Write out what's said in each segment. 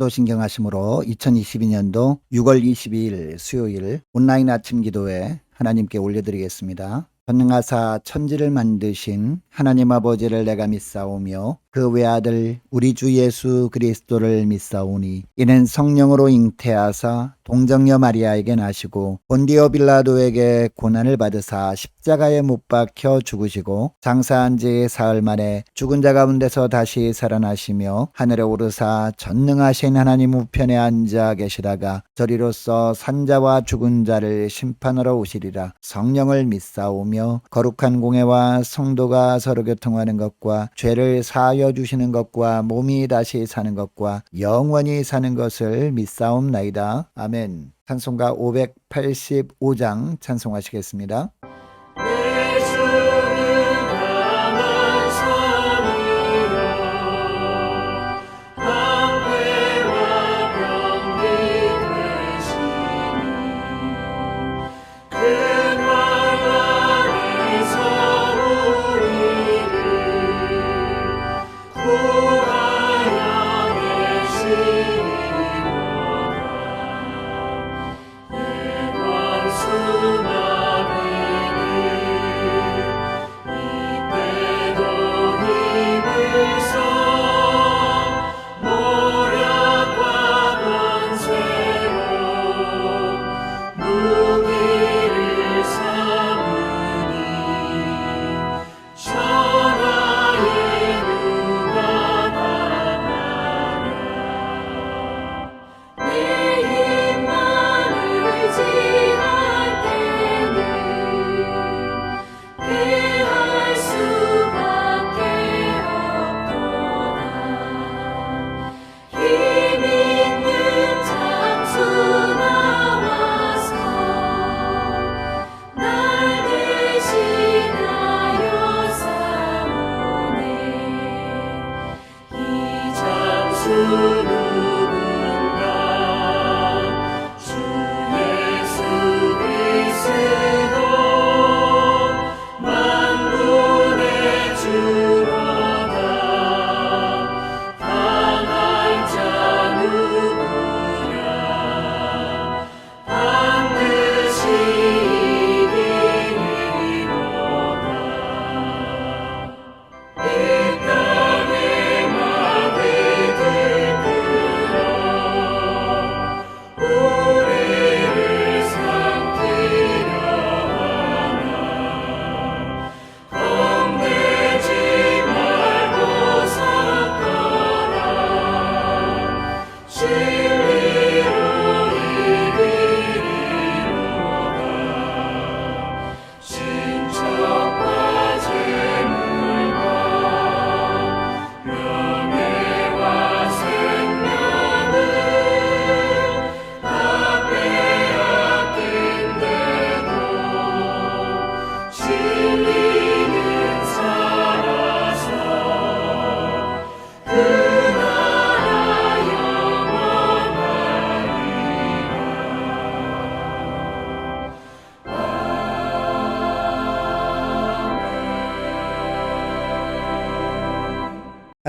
신경하심으로 2022년도 6월 22일 수요일 온라인 아침 기도회 하나님께 올려드리겠습니다. 전능하사 천지를 만드신 하나님 아버지를 내가 믿사오며 그 외아들 우리 주 예수 그리스도를 믿사오니 이는 성령으로 잉태하사 동정녀 마리아에게 나시고 본디오 빌라도에게 고난을 받으사 십자가에 못 박혀 죽으시고 장사한 지 사흘 만에 죽은 자 가운데서 다시 살아나시며 하늘에 오르사 전능하신 하나님 우편에 앉아 계시다가 저리로서 산자와 죽은 자를 심판하러 오시리라. 성령을 믿사오며 거룩한 공회와 성도가 서로 교통하는 것과 죄를 사하여 주시는 것과 몸이 다시 사는 것과 영원히 사는 것을 믿사옵나이다. 아멘. 찬송가 585장 찬송하시겠습니다.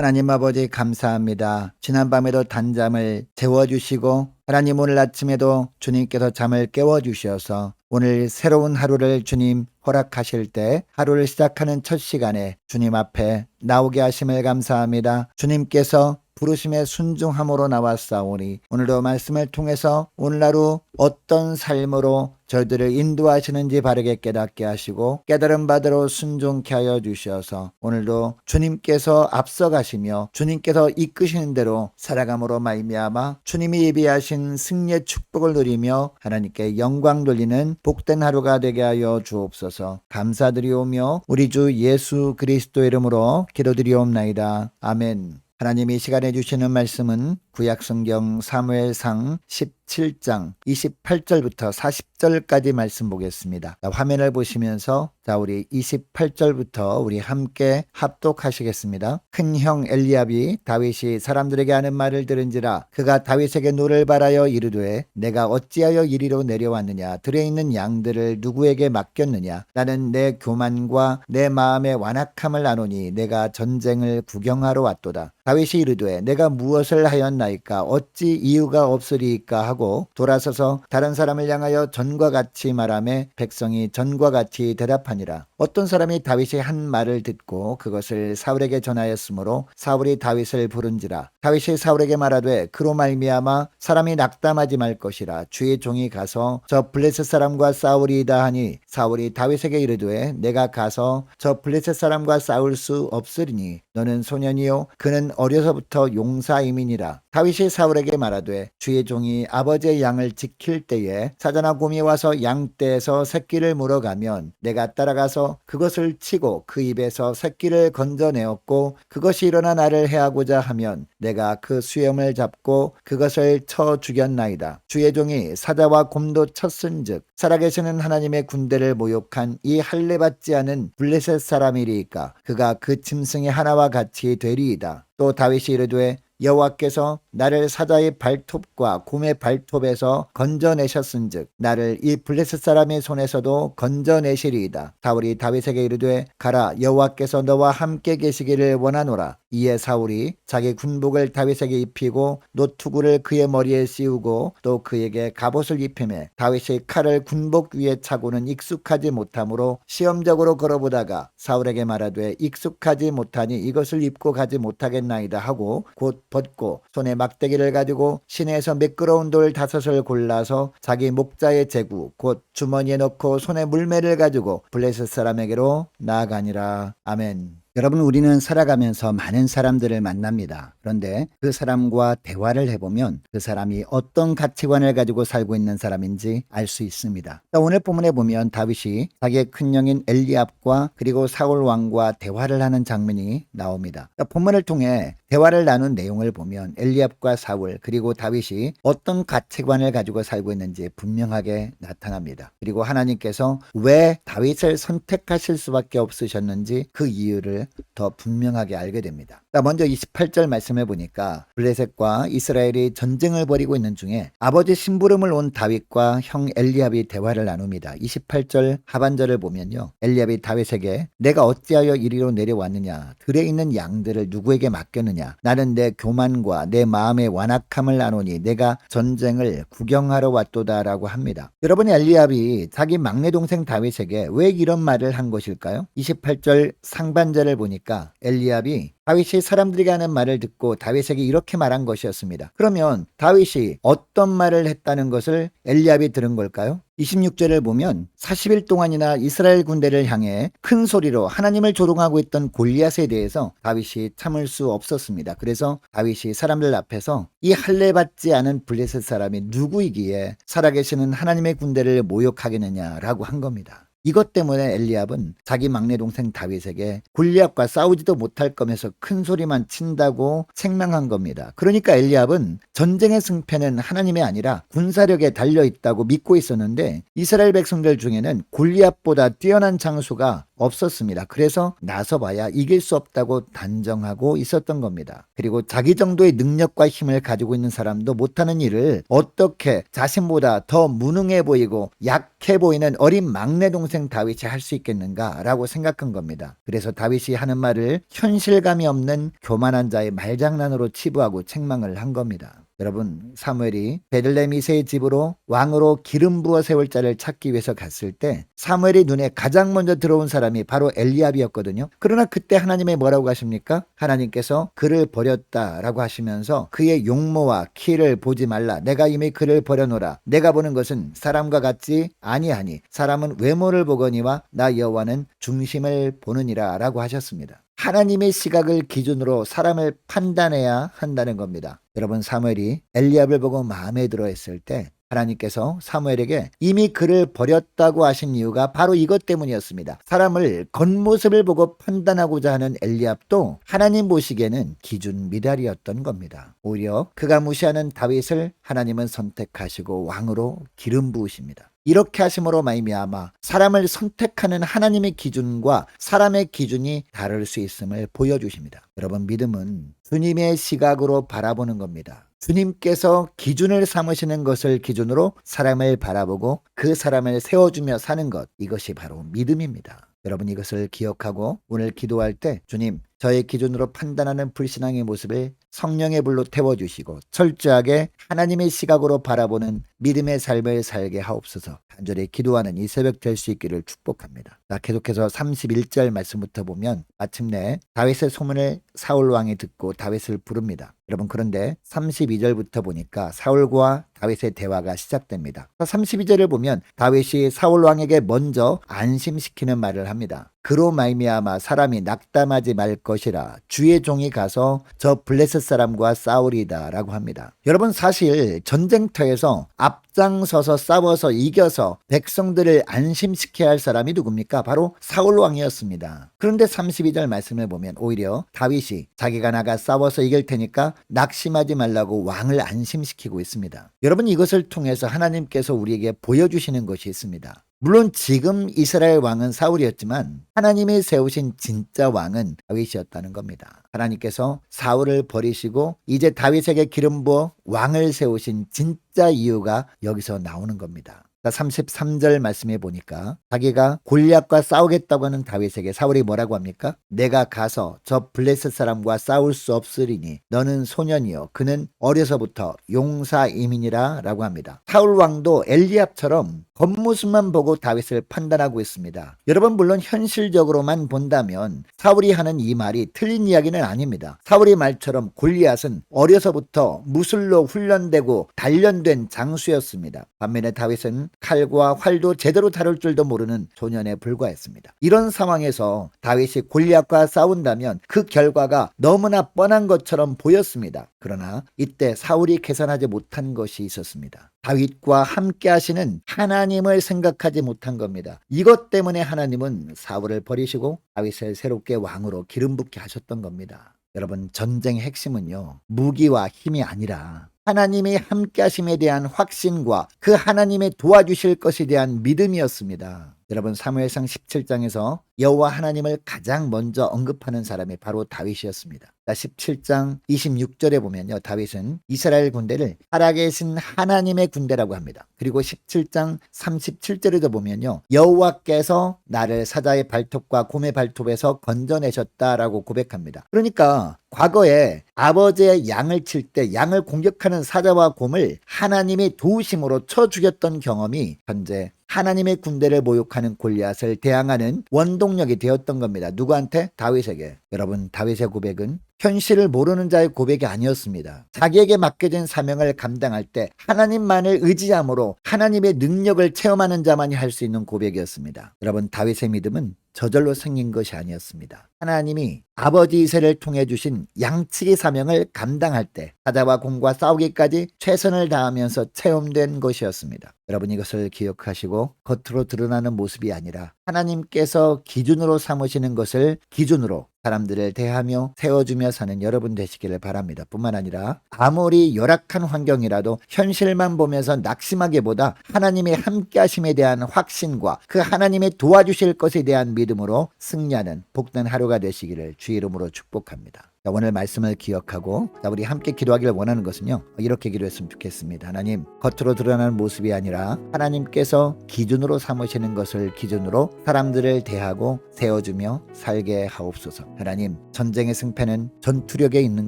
하나님 아버지 감사합니다. 지난밤에도 단잠을 재워주시고 하나님 오늘 아침에도 주님께서 잠을 깨워주셔서 오늘 새로운 하루를 주님 허락하실 때 하루를 시작하는 첫 시간에 주님 앞에 나오게 하심을 감사합니다. 주님께서 부르심에 순종함으로 나왔사오니 오늘도 말씀을 통해서 오늘 하루 어떤 삶으로 저희들을 인도하시는지 바르게 깨닫게 하시고 깨달음 받으러 순종케 하여 주셔서 오늘도 주님께서 앞서가시며 주님께서 이끄시는 대로 살아감으로 말미암아 주님이 예비하신 승리의 축복을 누리며 하나님께 영광 돌리는 복된 하루가 되게 하여 주옵소서. 감사드리오며 우리 주 예수 그리스도 이름으로 기도드리옵나이다. 아멘. 하나님이 시간에 주시는 말씀은 구약성경 사무엘상 17장 28절부터 40절까지 말씀 보겠습니다. 화면을 보시면서 우리 28절부터 우리 함께 합독하시겠습니다. 큰 형 엘리압이 다윗이 사람들에게 하는 말을 들은지라 그가 다윗에게 노를 바라여 이르되 내가 어찌하여 이리로 내려왔느냐 들에 있는 양들을 누구에게 맡겼느냐 나는 내 교만과 내 마음의 완악함을 아노니 내가 전쟁을 구경하러 왔도다. 다윗이 이르되 내가 무엇을 하였나 없겠나이까? 어찌 이유가 없으리이까? 하고 돌아서서 다른 사람을 향하여 전과 같이 말하며 백성이 전과 같이 대답하니라. 어떤 사람이 다윗이 한 말을 듣고 그것을 사울에게 전하였으므로 사울이 다윗을 부른지라. 다윗이 사울에게 말하되 그로 말미암아 사람이 낙담하지 말 것이라. 주의 종이 가서 저 블레셋 사람과 싸우리이다 하니 사울이 다윗에게 이르되 내가 가서 저 블레셋 사람과 싸울 수 없으리니 너는 소년이요 그는 어려서부터 용사임이니라. 다윗이 사울에게 말하되 주의 종이 아버지의 양을 지킬 때에 사자나 곰이 와서 양떼에서 새끼를 물어가면 내가 따라가서 그것을 치고 그 입에서 새끼를 건져내었고 그것이 일어나 나를 해하고자 하면 내가 그 수염을 잡고 그것을 쳐 죽였나이다. 주의 종이 사자와 곰도 쳤은즉 살아계시는 하나님의 군대를 모욕한 이 할례받지 않은 블레셋 사람이리이까? 그가 그 짐승의 하나와 같이 되리이다. 또 다윗이 이르되 여호와께서 나를 사자의 발톱과 곰의 발톱에서 건져내셨은즉 나를 이 블레셋 사람의 손에서도 건져내시리이다. 사울이 다윗에게 이르되 가라, 여호와께서 너와 함께 계시기를 원하노라. 이에 사울이 자기 군복을 다윗에게 입히고 노투구를 그의 머리에 씌우고 또 그에게 갑옷을 입히매 다윗이 칼을 군복 위에 차고는 익숙하지 못하므로 시험적으로 걸어보다가 사울에게 말하되 익숙하지 못하니 이것을 입고 가지 못하겠나이다 하고 곧 벗고 손에 막대기를 가지고 시내에서 매끄러운 돌 5을 골라서 자기 목자의 제구 곧 주머니에 넣고 손에 물매를 가지고 블레셋 사람에게로 나아가니라. 아멘. 여러분, 우리는 살아가면서 많은 사람들을 만납니다. 그런데 그 사람과 대화를 해보면 그 사람이 어떤 가치관을 가지고 살고 있는 사람인지 알 수 있습니다. 오늘 본문에 보면 다윗이 자기의 큰형인 엘리압과 그리고 사울 왕과 대화를 하는 장면이 나옵니다. 본문을 통해 대화를 나눈 내용을 보면 엘리압과 사울 그리고 다윗이 어떤 가치관을 가지고 살고 있는지 분명하게 나타납니다. 그리고 하나님께서 왜 다윗을 선택하실 수밖에 없으셨는지 그 이유를 더 분명하게 알게 됩니다. 먼저 28절 말씀해 보니까 블레셋과 이스라엘이 전쟁을 벌이고 있는 중에 아버지 심부름을 온 다윗과 형 엘리압이 대화를 나눕니다. 28절 하반절을 보면요, 엘리압이 다윗에게 내가 어찌하여 이리로 내려왔느냐, 들에 있는 양들을 누구에게 맡겼느냐, 나는 내 교만과 내 마음의 완악함을 아노니 내가 전쟁을 구경하러 왔도다라고 합니다. 여러분, 엘리압이 자기 막내 동생 다윗에게 왜 이런 말을 한 것일까요? 28절 상반절을 보니까 엘리압이 다윗이 사람들에게 하는 말을 듣고 다윗에게 이렇게 말한 것이었습니다. 그러면 다윗이 어떤 말을 했다는 것을 엘리압이 들은 걸까요? 26절을 보면 40일 동안이나 이스라엘 군대를 향해 큰 소리로 하나님을 조롱하고 있던 골리앗에 대해서 다윗이 참을 수 없었습니다. 그래서 다윗이 사람들 앞에서 이 할례받지 않은 블레셋 사람이 누구이기에 살아계시는 하나님의 군대를 모욕하겠느냐라고 한 겁니다. 이것 때문에 엘리압은 자기 막내 동생 다윗에게 골리앗과 싸우지도 못할 거면서 큰 소리만 친다고 책망한 겁니다. 그러니까 엘리압은 전쟁의 승패는 하나님이 아니라 군사력에 달려있다고 믿고 있었는데 이스라엘 백성들 중에는 골리앗보다 뛰어난 장수가 없었습니다. 그래서 나서봐야 이길 수 없다고 단정하고 있었던 겁니다. 그리고 자기 정도의 능력과 힘을 가지고 있는 사람도 못하는 일을 어떻게 자신보다 더 무능해 보이고 약해 보이는 어린 막내 동생 다윗이 할 수 있겠는가라고 생각한 겁니다. 그래서 다윗이 하는 말을 현실감이 없는 교만한 자의 말장난으로 치부하고 책망을 한 겁니다. 여러분, 사무엘이 베들레헴 이새의 집으로 왕으로 기름 부어 세울 자를 찾기 위해서 갔을 때 사무엘의 눈에 가장 먼저 들어온 사람이 바로 엘리압이었거든요. 그러나 그때 하나님이 뭐라고 하십니까? 하나님께서 그를 버렸다라고 하시면서 그의 용모와 키를 보지 말라. 내가 이미 그를 버려놓으라. 내가 보는 것은 사람과 같지 아니하니 사람은 외모를 보거니와 나 여호와는 중심을 보느니라 라고 하셨습니다. 하나님의 시각을 기준으로 사람을 판단해야 한다는 겁니다. 여러분, 사무엘이 엘리압을 보고 마음에 들어 했을 때 하나님께서 사무엘에게 이미 그를 버렸다고 하신 이유가 바로 이것 때문이었습니다. 사람을 겉모습을 보고 판단하고자 하는 엘리압도 하나님 보시기에는 기준 미달이었던 겁니다. 오히려 그가 무시하는 다윗을 하나님은 선택하시고 왕으로 기름 부으십니다. 이렇게 하심으로 말미암아 사람을 선택하는 하나님의 기준과 사람의 기준이 다를 수 있음을 보여주십니다. 여러분, 믿음은 주님의 시각으로 바라보는 겁니다. 주님께서 기준을 삼으시는 것을 기준으로 사람을 바라보고 그 사람을 세워주며 사는 것, 이것이 바로 믿음입니다. 여러분, 이것을 기억하고 오늘 기도할 때 주님, 저의 기준으로 판단하는 불신앙의 모습을 성령의 불로 태워주시고 철저하게 하나님의 시각으로 바라보는 믿음의 삶을 살게 하옵소서. 간절히 기도하는 이 새벽 될 수 있기를 축복합니다. 자, 계속해서 31절 말씀부터 보면 마침내 다윗의 소문을 사울 왕이 듣고 다윗을 부릅니다. 여러분, 그런데 32절부터 보니까 사울과 다윗의 대화가 시작됩니다. 32절을 보면 다윗이 사울 왕에게 먼저 안심시키는 말을 합니다. 그로 말미암아 사람이 낙담하지 말 것이라 주의 종이 가서 저 블레셋 사람과 싸우리다 라고 합니다. 여러분, 사실 전쟁터에서 앞장서서 싸워서 이겨서 백성들을 안심시켜야 할 사람이 누굽니까? 바로 사울 왕이었습니다. 그런데 32절 말씀을 보면 오히려 다윗이 자기가 나가 싸워서 이길 테니까 낙심하지 말라고 왕을 안심시키고 있습니다. 여러분, 이것을 통해서 하나님께서 우리에게 보여주시는 것이 있습니다. 물론 지금 이스라엘 왕은 사울이었지만 하나님이 세우신 진짜 왕은 다윗이었다는 겁니다. 하나님께서 사울을 버리시고 이제 다윗에게 기름 부어 왕을 세우신 진짜 이유가 여기서 나오는 겁니다. 33절 말씀해 보니까 자기가 골리앗과 싸우겠다고 하는 다윗에게 사울이 뭐라고 합니까? 내가 가서 저 블레셋 사람과 싸울 수 없으리니 너는 소년이요 그는 어려서부터 용사이민이라 라고 합니다. 사울 왕도 엘리압처럼 겉모습만 보고 다윗을 판단하고 있습니다. 여러분, 물론 현실적으로만 본다면 사울이 하는 이 말이 틀린 이야기는 아닙니다. 사울의 말처럼 골리앗은 어려서부터 무술로 훈련되고 단련된 장수였습니다. 반면에 다윗은 칼과 활도 제대로 다룰 줄도 모르는 소년에 불과했습니다. 이런 상황에서 다윗이 골리앗과 싸운다면 그 결과가 너무나 뻔한 것처럼 보였습니다. 그러나 이때 사울이 계산하지 못한 것이 있었습니다. 다윗과 함께 하시는 하나님을 생각하지 못한 겁니다. 이것 때문에 하나님은 사울을 버리시고 다윗을 새롭게 왕으로 기름 붓게 하셨던 겁니다. 여러분, 전쟁의 핵심은요, 무기와 힘이 아니라 하나님이 함께 하심에 대한 확신과 그 하나님의 도와주실 것에 대한 믿음이었습니다. 여러분, 사무엘상 17장에서 여호와 하나님을 가장 먼저 언급하는 사람이 바로 다윗이었습니다. 17장 26절에 보면요, 다윗은 이스라엘 군대를 살아계신 하나님의 군대라고 합니다. 그리고 17장 37절에도 보면요, 여호와께서 나를 사자의 발톱과 곰의 발톱에서 건져내셨다라고 고백합니다. 그러니까 과거에 아버지의 양을 칠 때 양을 공격하는 사자와 곰을 하나님이 도우심으로 쳐 죽였던 경험이 현재 하나님의 군대를 모욕하는 골리앗을 대항하는 원동력이 되었던 겁니다. 누구한테? 다윗에게. 여러분, 다윗의 고백은 현실을 모르는 자의 고백이 아니었습니다. 자기에게 맡겨진 사명을 감당할 때 하나님만을 의지함으로 하나님의 능력을 체험하는 자만이 할 수 있는 고백이었습니다. 여러분, 다윗의 믿음은 저절로 생긴 것이 아니었습니다. 하나님이 아버지 이새를 통해 주신 양치기 사명을 감당할 때 사자와 곰과 싸우기까지 최선을 다하면서 체험된 것이었습니다. 여러분, 이것을 기억하시고 겉으로 드러나는 모습이 아니라 하나님께서 기준으로 삼으시는 것을 기준으로 사람들을 대하며 세워주며 사는 여러분 되시기를 바랍니다. 뿐만 아니라 아무리 열악한 환경이라도 현실만 보면서 낙심하기보다 하나님의 함께 하심에 대한 확신과 그 하나님의 도와주실 것에 대한 믿음으로 승리하는 복된 하루가 되시기를 주의 이름으로 축복합니다. 오늘 말씀을 기억하고 우리 함께 기도하기를 원하는 것은요, 이렇게 기도했으면 좋겠습니다. 하나님, 겉으로 드러나는 모습이 아니라 하나님께서 기준으로 삼으시는 것을 기준으로 사람들을 대하고 세워주며 살게 하옵소서. 하나님, 전쟁의 승패는 전투력에 있는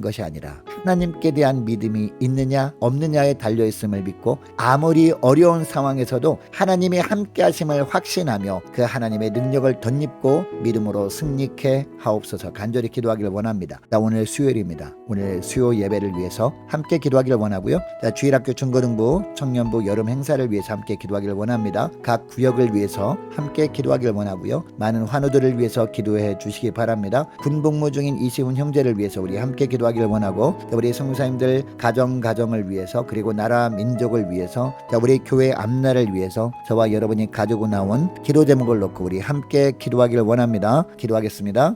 것이 아니라 하나님께 대한 믿음이 있느냐 없느냐에 달려있음을 믿고 아무리 어려운 상황에서도 하나님의 함께 하심을 확신하며 그 하나님의 능력을 덧입고 믿음으로 승리케 하옵소서. 간절히 기도하기를 원합니다. 오늘 수요일입니다. 오늘 수요 예배를 위해서 함께 기도하기를 원하고요. 주일학교 중고등부 청년부 여름 행사를 위해서 함께 기도하기를 원합니다. 각 구역을 위해서 함께 기도하기를 원하고요. 많은 환우들을 위해서 기도해 주시기 바랍니다. 군복무 중인 이시훈 형제를 위해서 우리 함께 기도하기를 원하고, 우리 성사님들 가정을 위해서, 그리고 나라 민족을 위해서, 우리 교회 앞날을 위해서 저와 여러분이 가지고 나온 기도 제목을 놓고 우리 함께 기도하기를 원합니다. 기도하겠습니다.